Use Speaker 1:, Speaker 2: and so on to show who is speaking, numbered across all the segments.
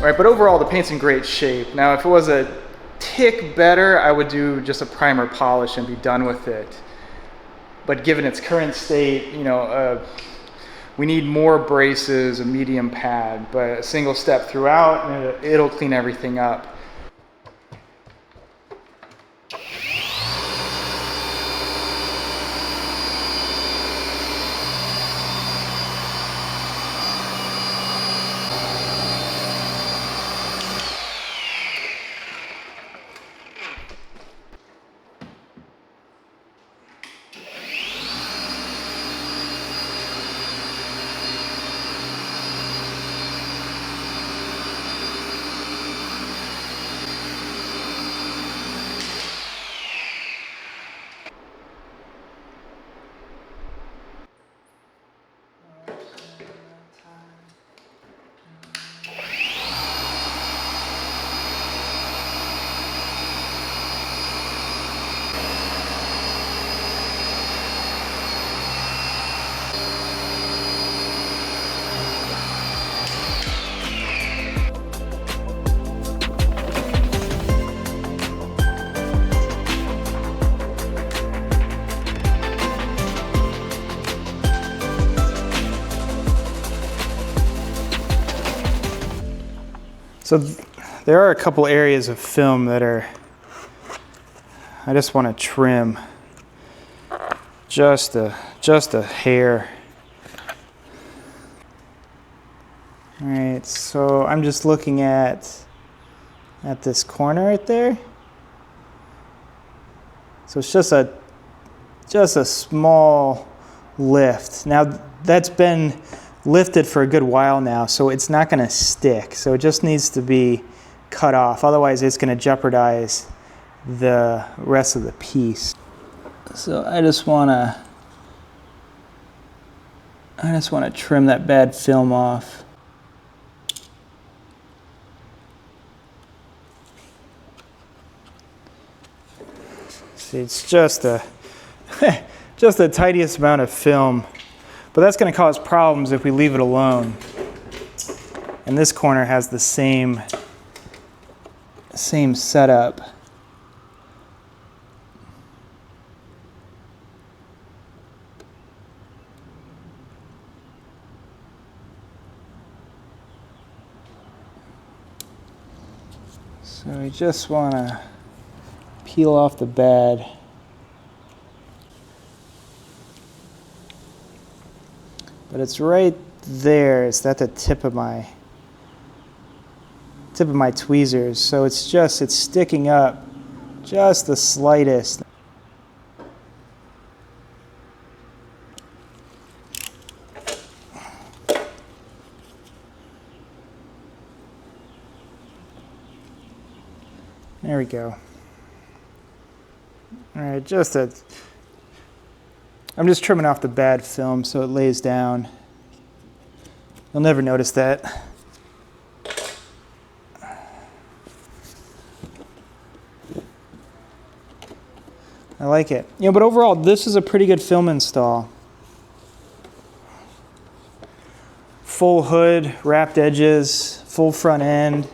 Speaker 1: right? But overall, the paint's in great shape. Now, if it was a tick better, I would do just a primer polish and be done with it. But given its current state, you know, we need more braces, a medium pad, but a single step throughout, and it'll clean everything up. So there are a couple areas of film that I just want to trim just a hair. All right, so I'm just looking at this corner right there. So it's just a small lift. Now that's been lifted for a good while now, so it's not going to stick. So it just needs to be cut off. Otherwise, it's going to jeopardize the rest of the piece. So I just want to trim that bad film off. See, it's just the tiniest amount of film. But that's going to cause problems if we leave it alone. And this corner has the same setup. So we just want to peel off the bad. But it's right there. It's at the tip of my tweezers. So it's sticking up just the slightest. There we go. All right, I'm just trimming off the bad film so it lays down. You'll never notice that. I like it. You know, but overall, this is a pretty good film install. Full hood, wrapped edges, full front end.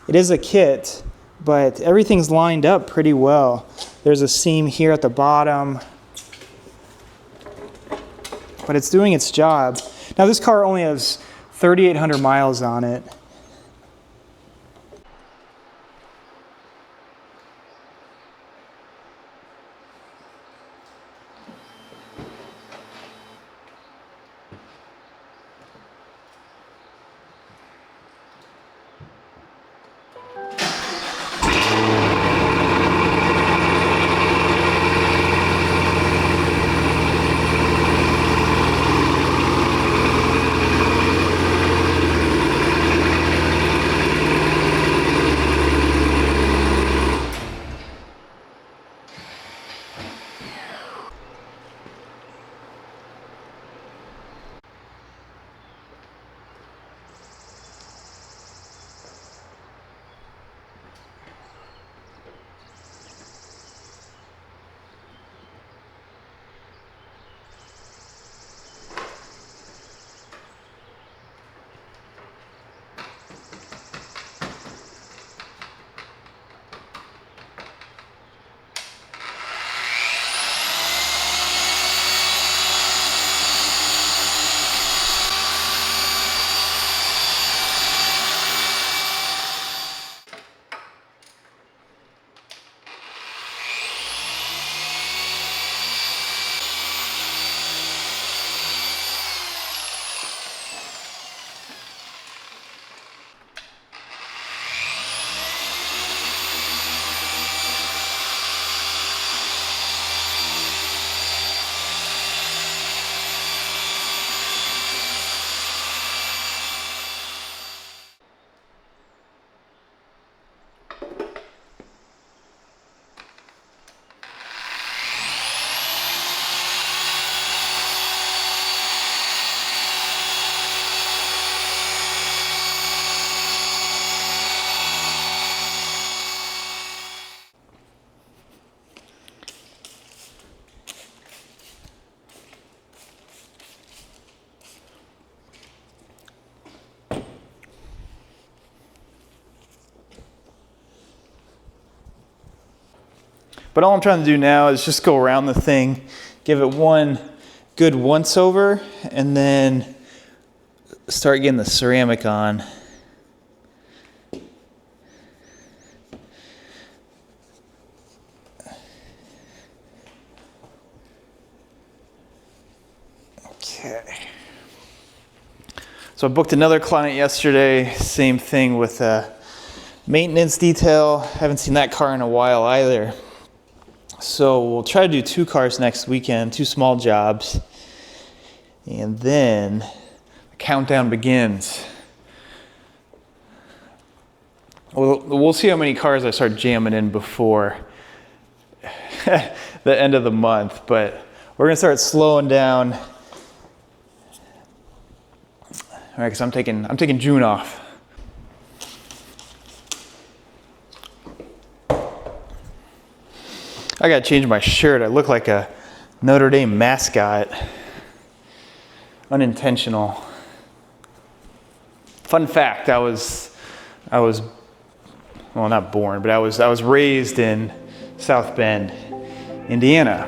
Speaker 1: It is a kit, but everything's lined up pretty well. There's a seam here at the bottom, but it's doing its job. Now this car only has 3,800 miles on it. But all I'm trying to do now is just go around the thing, give it one good once over, and then start getting the ceramic on. Okay. So I booked another client yesterday, same thing with maintenance detail. Haven't seen that car in a while either. So we'll try to do 2 cars next weekend, 2 small jobs. And then the countdown begins. We'll see how many cars I start jamming in before the end of the month, but we're gonna start slowing down. All right, because I'm taking June off. I gotta change my shirt. I look like a Notre Dame mascot. Unintentional. Fun fact, I was well, not born, but I was raised in South Bend, Indiana.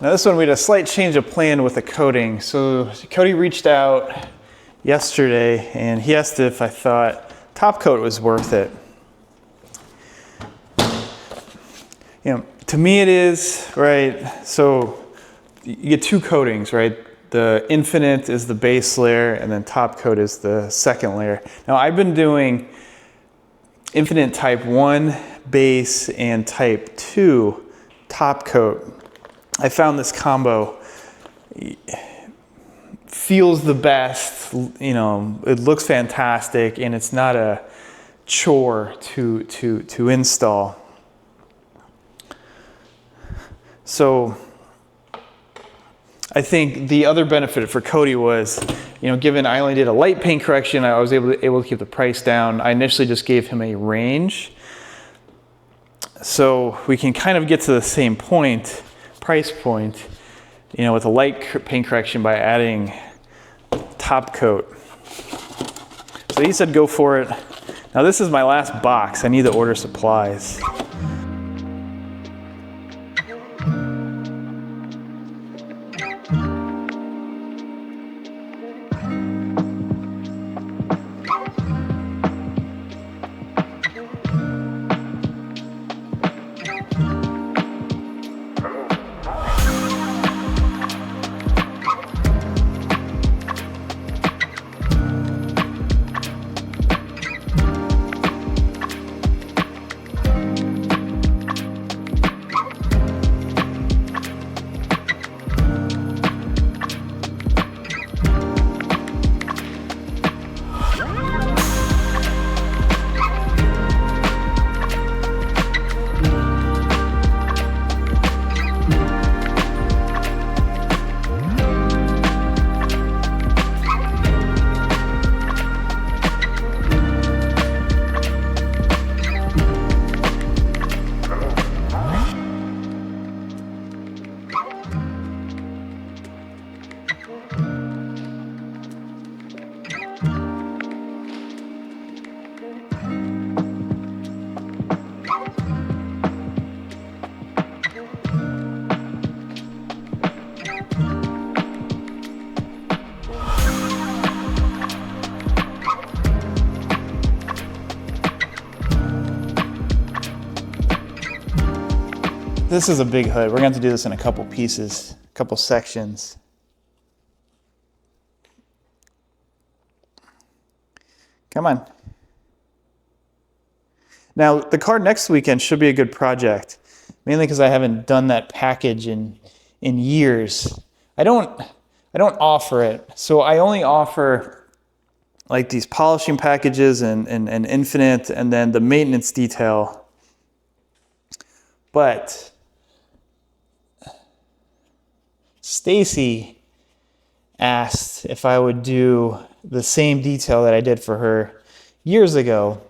Speaker 1: Now this one we had a slight change of plan with the coating. So Cody reached out yesterday and he asked if I thought top coat was worth it. You know, to me it is, right? So you get two coatings, right? The Infinite is the base layer and then top coat is the second layer. Now I've been doing Infinite Type 1 base and Type 2 top coat. I found this combo feels the best, you know, it looks fantastic and it's not a chore to install. So I think the other benefit for Cody was, you know, given I only did a light paint correction, I was able to keep the price down. I initially just gave him a range. So we can kind of get to the same point, price point, you know, with a light paint correction by adding top coat. So he said go for it. Now this is my last box. I need to order supplies. This is a big hood. We're going to have to do this in a couple pieces, a couple sections. Come on. Now, the car next weekend should be a good project, mainly because I haven't done that package in years. I don't offer it, so I only offer like these polishing packages and Infinite, and then the maintenance detail. But Stacy asked if I would do the same detail that I did for her years ago,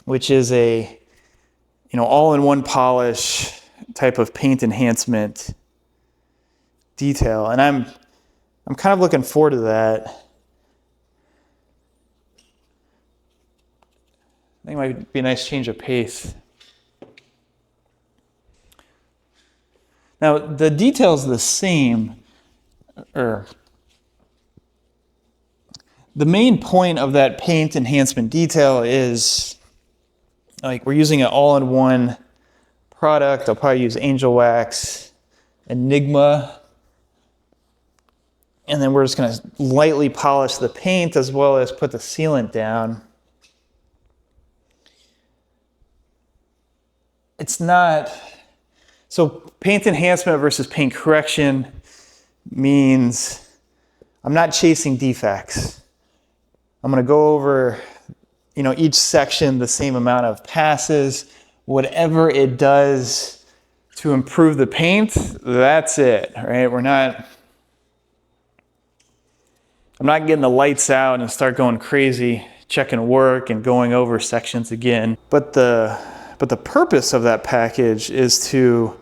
Speaker 1: which is a, you know, all-in-one polish type of paint enhancement detail, and I'm kind of looking forward to that. I think it might be a nice change of pace. Now, the detail's the same, or the main point of that paint enhancement detail is, like, we're using an all-in-one product. I'll probably use Angel Wax, Enigma, and then we're just going to lightly polish the paint as well as put the sealant down. It's not... So paint enhancement versus paint correction means I'm not chasing defects. I'm going to go over, you know, each section the same amount of passes. Whatever it does to improve the paint, that's it, right? I'm not getting the lights out and start going crazy, checking work and going over sections again. But the purpose of that package is to,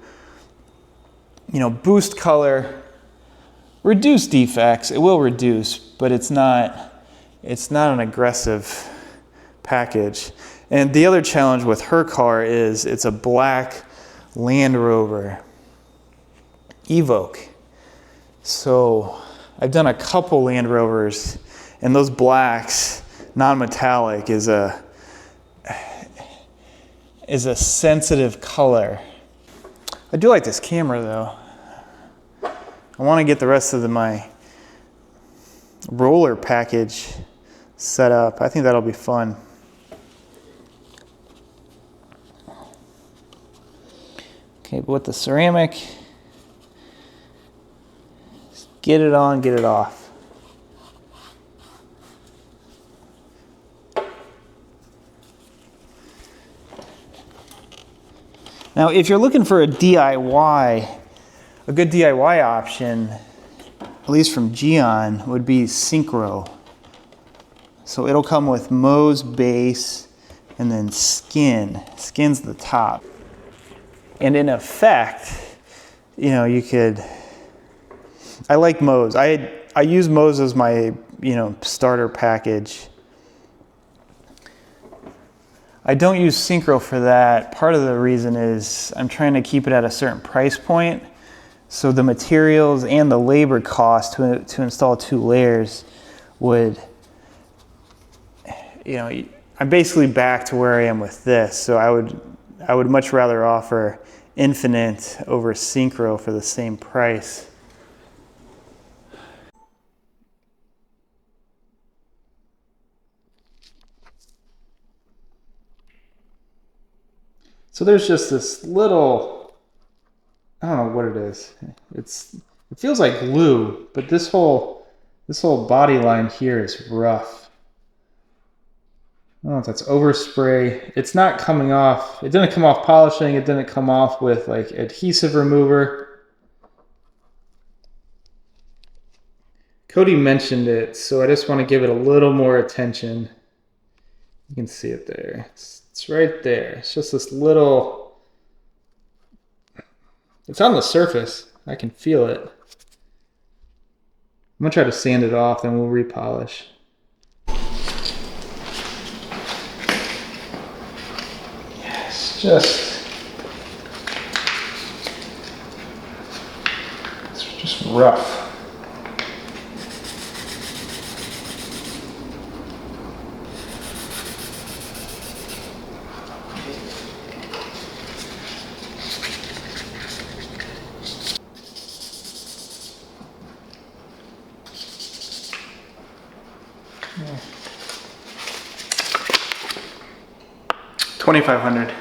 Speaker 1: you know, boost color, reduce defects. It will reduce, but it's not an aggressive package. And the other challenge with her car is it's a black Land Rover. Evoque. So I've done a couple Land Rovers, and those blacks, non-metallic, is a sensitive color. I do like this camera though. I want to get the rest of my roller package set up. I think that'll be fun. Okay, but with the ceramic, just get it on, get it off. Now, if you're looking for a DIY, a good DIY option, at least from Gyeon, would be Synchro. So it'll come with Mohs base and then skin. Skin's the top. And in effect, you know, you could, I like Mohs. I use Mohs as my, you know, starter package. I don't use Synchro for that. Part of the reason is I'm trying to keep it at a certain price point. So the materials and the labor cost to install 2 layers would, you know, I'm basically back to where I am with this. So I would much rather offer Infinite over Synchro for the same price. So there's just this little, I don't know what it is. It feels like glue, but this whole body line here is rough. I don't know if that's overspray. It's not coming off. It didn't come off polishing. It didn't come off with like adhesive remover. Cody mentioned it, so I just want to give it a little more attention. You can see it there. It's right there. It's just this little, it's on the surface. I can feel it. I'm gonna try to sand it off, then we'll repolish. Yes, it's just rough. Yeah. 2,500.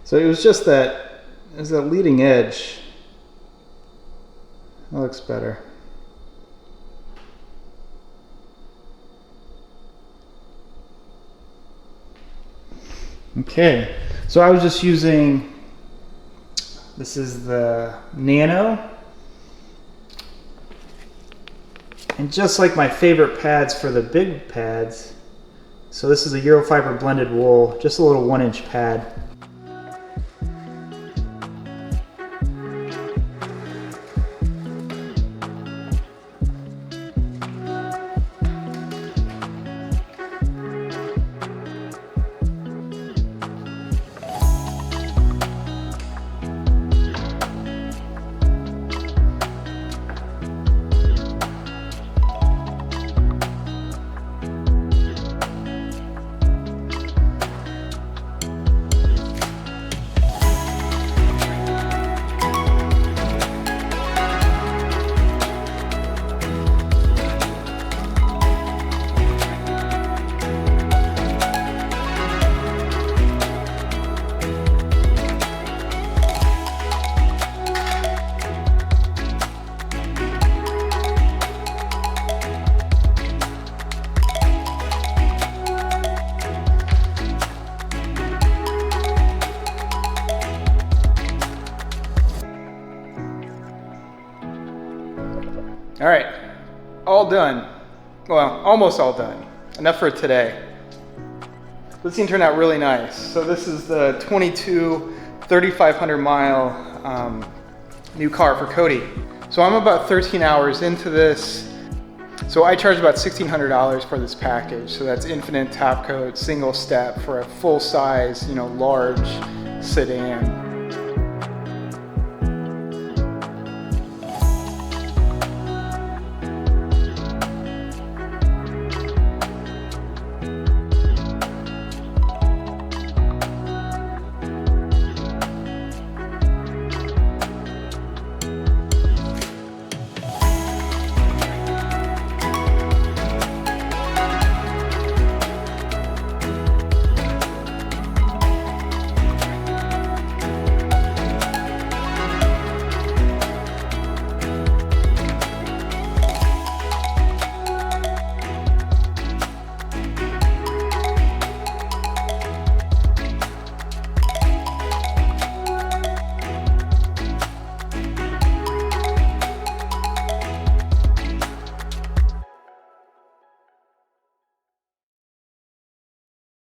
Speaker 1: So it was just that, it was that leading edge. That looks better. Okay, so I was just using, this is the Nano. And just like my favorite pads for the big pads, so this is a Eurofiber blended wool, just a little 1-inch pad. All right, all done. Well, almost all done. Enough for today. This thing turned out really nice. So this is the 22 3,500 mile new car for Cody. So I'm about 13 hours into this. So I charge about $1,600 for this package. So that's infinite top coat, single step for a full size, large sedan.